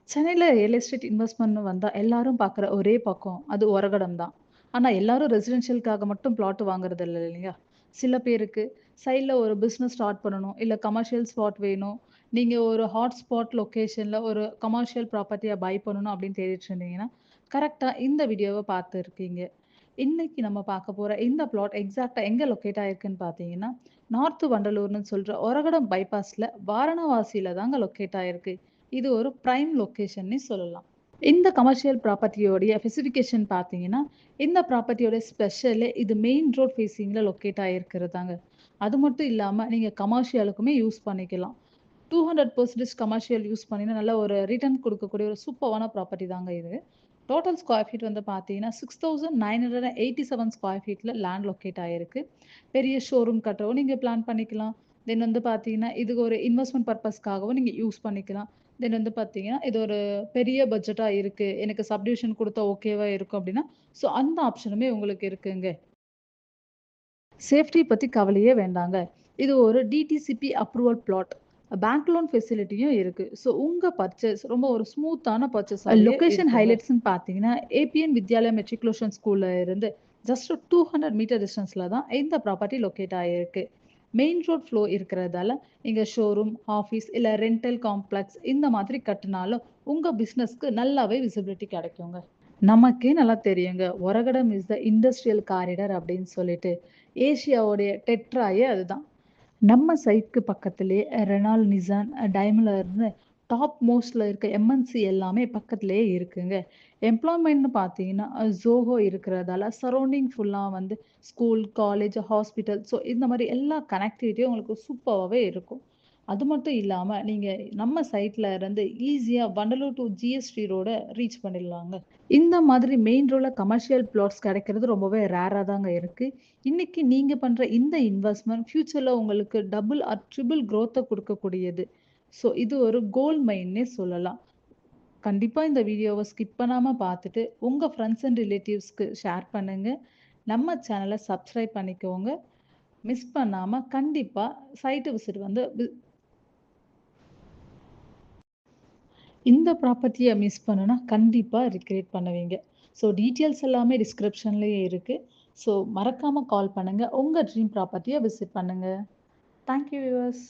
சென்னையில real estate இன்வெஸ்ட்மெண்ட்னு வந்தா எல்லாரும் பார்க்குற ஒரே பக்கம் அது ஒரகடம் தான். ஆனா எல்லாரும் ரெசிடென்ஷியலுக்காக மட்டும் பிளாட் வாங்குறது இல்ல இல்லையா? சில பேருக்கு சைட்ல ஒரு பிசினஸ் ஸ்டார்ட் பண்ணணும், இல்ல கமர்ஷியல் ஸ்பாட் வேணும். நீங்க ஒரு ஹாட் ஸ்பாட் லொகேஷன்ல ஒரு கமர்ஷியல் ப்ராப்பர்ட்டிய பை பண்ணணும் அப்படின்னு தேடிட்டு இருந்தீங்கன்னா, கரெக்ட்டா இந்த வீடியோவ பார்த்து இருக்கீங்க. இன்னைக்கு நம்ம பார்க்க போற இந்த பிளாட் எக்ஸாக்ட்டா எங்க லொக்கேட் ஆயிருக்குன்னு பார்த்தீங்கன்னா, நார்த் வண்டலூர்ன்னு சொல்ற ஒரகடம் பைபாஸ்ல வாரணாசியில தாங்க லொக்கேட் ஆயிருக்கு. இது ஒரு பிரைம் லொகேஷன்னே சொல்லலாம். இந்த கமர்ஷியல் ப்ராப்பர்ட்டியோடைய ஸ்பெசிஃபிகேஷன் பார்த்தீங்கன்னா, இந்த ப்ராப்பர்ட்டியோட ஸ்பெஷலே இது மெயின் ரோட் ஃபேசிங்ல லொக்கேட் ஆயிருக்கிறதாங்க. அது மட்டும் இல்லாம நீங்க கமர்ஷியலுக்குமே யூஸ் பண்ணிக்கலாம். 200% கமர்ஷியல் யூஸ் பண்ணினா நல்ல ஒரு ரிட்டர்ன் குடுக்கக்கூடிய ஒரு சூப்பர்வான ப்ராப்பர்ட்டி தாங்க இது. டோட்டல் ஸ்கொயர் ஃபீட் வந்து பார்த்தீங்கன்னா, 6987 ஸ்கொயர் ஃபீட்ல லேண்ட் லொக்கேட் ஆயிருக்கு. பெரிய ஷோரூம் கட்டவும் நீங்க பிளான் பண்ணிக்கலாம். தென் வந்து பார்த்தீங்கன்னா, இது ஒரு இன்வெஸ்ட்மென்ட் பர்ப்பஸ்க்காகவும் நீங்க யூஸ் பண்ணிக்கலாம். தென் வந்து பார்த்தீங்கன்னா, இது ஒரு பெரிய பட்ஜெட்டா இருக்கு. எனக்கு சப்டிவிஷன் குடுத்தா ஓகேவா இருக்கும் அப்டின்னா, ஸோ அந்த ஆப்ஷனுமே உங்களுக்கு இருக்குங்க. சேஃப்டி பத்தி கவலையே வேண்டாங்க. இது ஒரு DTCP approval plot. Bank loan ஃபெசிலிட்டியும் இருக்கு. ஸோ உங்க பர்ச்சேஸ் ரொம்ப ஒரு ஸ்மூத்தான பர்ச்சேஸாவே லொகேஷன் இருக்குங்க. ஹைலைட்ஸ்ன்னு பார்த்தீங்கன்னா, ஏபிஎன் வித்யாலயா மெட்ரிகுலேஷன் ஸ்கூல்ல இருந்து ஜஸ்ட் 200 மீட்டர் டிஸ்டன்ஸ்ல தான் இந்த ப்ராப்பர்ட்டி லொக்கேட் ஆயிருக்கு. மெயின் ரோட் ஃப்ளோ இருக்கிறதால, நீங்க ஷோரூம், ஆஃபீஸ் இல்ல ரெண்டல் காம்ப்ளெக்ஸ் இந்த மாதிரி கட்டுனாலும், உங்க பிசினஸ்க்கு நல்லாவே விசிபிலிட்டி கிடைக்குங்க. நமக்கே நல்லா தெரியுங்க. Oragadam is the industrial corridor அப்படின்னு சொல்லிட்டு. ஏசியாவுடைய டெட்ராயே அதுதான். நம்ம சைட்க்கு பக்கத்திலேயே ரெனால்ட், நிசான், டைம்லர்ன்னு டாப் மோஸ்ட்ல இருக்க எம்என்சி எல்லாமே பக்கத்திலேயே இருக்குங்க. எம்ப்ளாய்மெண்ட்ன்னு பார்த்தீங்கன்னா, ஜோஹோ இருக்கிறதால சரவுண்டிங் ஃபுல்லா வந்து ஸ்கூல், காலேஜ், ஹாஸ்பிட்டல் ஸோ இந்த மாரி எல்லா கனெக்டிவிட்டியும் உங்களுக்கு சூப்பராவே இருக்கும். அது மட்டும் இல்லாம, நீங்க நம்ம சைட்ல இருந்து ஈஸியா வண்டலூர் டூ ஜிஎஸ்டி ரோட ரீச் பண்ணிடலாங்க. இந்த மாதிரி மெயின் ரோட்ல கமர்ஷியல் பிளாட்ஸ் கிடைக்கிறது ரொம்பவே ரேரா தாங்க இருக்கு. இன்னைக்கு நீங்க பண்ற இந்த இன்வெஸ்ட்மென்ட் ஃபியூச்சர்ல உங்களுக்கு டபுள் ஆர் ட்ரிபிள் குரோத்த குடுக்கக்கூடியது. ஸோ இது ஒரு கோல்ட் மைன்னே சொல்லலாம். கண்டிப்பா இந்த வீடியோவ ஸ்கிப் பண்ணாம பார்த்துட்டு, உங்க ஃப்ரெண்ட்ஸ் அண்ட் ரிலேட்டிவ்ஸ்க்கு ஷேர் பண்ணுங்க. நம்ம சேனல சப்ஸ்கிரைப் பண்ணிக்கோங்க. மிஸ் பண்ணாம கண்டிப்பா சைட் விசிட் வந்து இந்த ப்ராப்பர்ட்டிய மிஸ் பண்ணுனா கண்டிப்பா ரிக்ரெட் பண்ணுவீங்க. ஸோ டீட்டெயில்ஸ் எல்லாமே டிஸ்கிரிப்ஷன்லயே இருக்கு. ஸோ மறக்காம கால் பண்ணுங்க. உங்க ட்ரீம் ப்ராப்பர்ட்டிய விசிட் பண்ணுங்க. Thank you viewers.